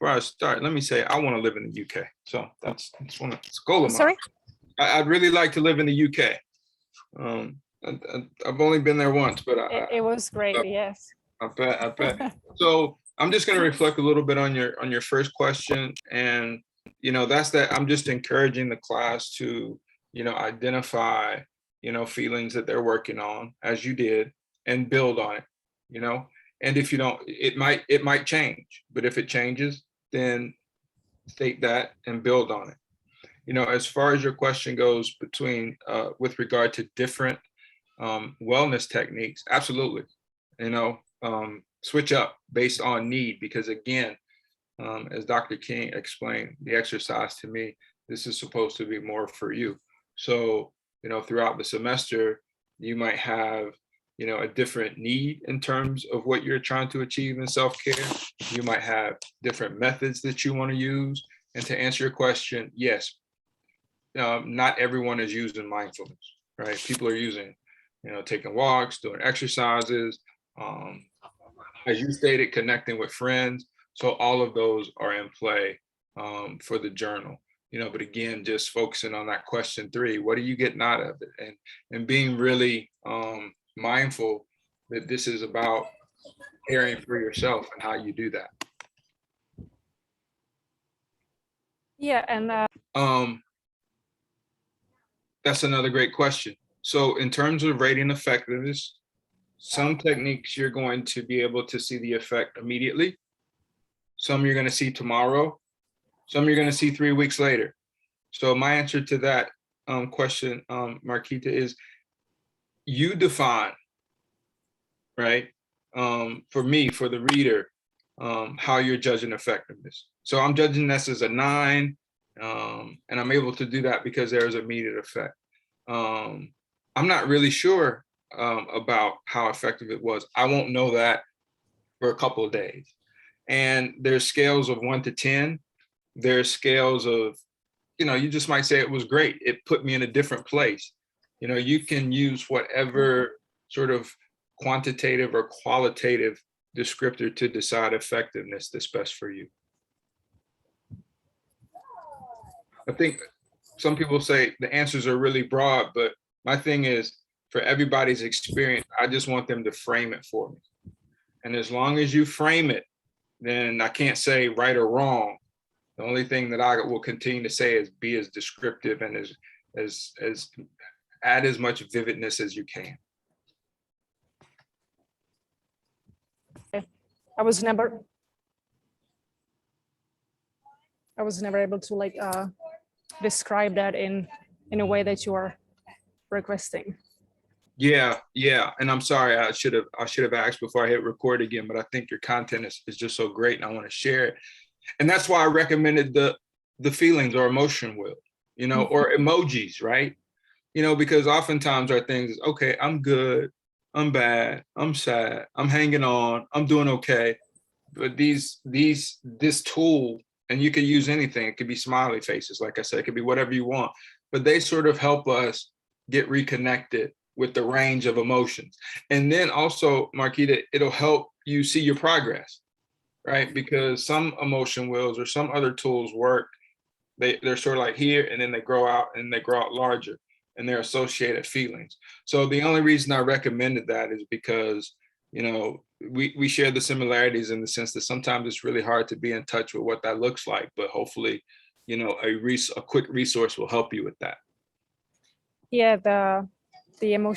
before I start, let me say I want to live in the UK. So that's one of it's a goal of mine. Sorry? I'd really like to live in the UK. I've only been there once, but It was great, yes. I bet. So I'm just going to reflect a little bit on your first question, and that's that. I'm just encouraging the class to identify feelings that they're working on, as you did, and build on it. And if you don't, it might change, but if it changes, then state that and build on it. As far as your question goes with regard to different wellness techniques, absolutely. Switch up based on need, because again, as Dr. King explained, the exercise to me, this is supposed to be more for you. So, throughout the semester, you might have, a different need in terms of what you're trying to achieve in self-care. You might have different methods that you want to use. And to answer your question, yes, not everyone is using mindfulness, right? People are using, taking walks, doing exercises, as you stated, connecting with friends. So all of those are in play for the journal. But again, just focusing on that question 3, what are you getting out of it? And being really mindful that this is about caring for yourself and how you do that. Yeah, and that's another great question. So in terms of rating effectiveness, some techniques you're going to be able to see the effect immediately. Some you're going to see tomorrow. Some you're going to see 3 weeks later. So my answer to that question, Marquita, is you define, right? For me, for the reader, how you're judging effectiveness. So I'm judging this as a 9, and I'm able to do that because there's immediate effect. I'm not really sure about how effective it was. I won't know that for a couple of days. And there's scales of 1 to 10. There's scales of, you just might say it was great. It put me in a different place. You can use whatever sort of quantitative or qualitative descriptor to decide effectiveness that's best for you. I think some people say the answers are really broad, but my thing is, for everybody's experience, I just want them to frame it for me. And as long as you frame it, then I can't say right or wrong. The only thing that I will continue to say is be as descriptive and as add as much vividness as you can. I was never able to describe that in a way that you are requesting. Yeah. And I'm sorry, I should have asked before I hit record again, but I think your content is just so great and I want to share it. And that's why I recommended the feelings or emotion wheel, or emojis, right? Because oftentimes our things is, okay, I'm good, I'm bad, I'm sad, I'm hanging on, I'm doing okay. But this tool, and you can use anything, it could be smiley faces, like I said, it could be whatever you want, but they sort of help us get reconnected with the range of emotions. And then also, Marquita, it'll help you see your progress, right? Because some emotion wheels or some other tools work, they're sort of like here, and then they grow out larger, and they're associated feelings. So the only reason I recommended that is because, we share the similarities in the sense that sometimes it's really hard to be in touch with what that looks like, but hopefully, a quick resource will help you with that. Yeah, the emotional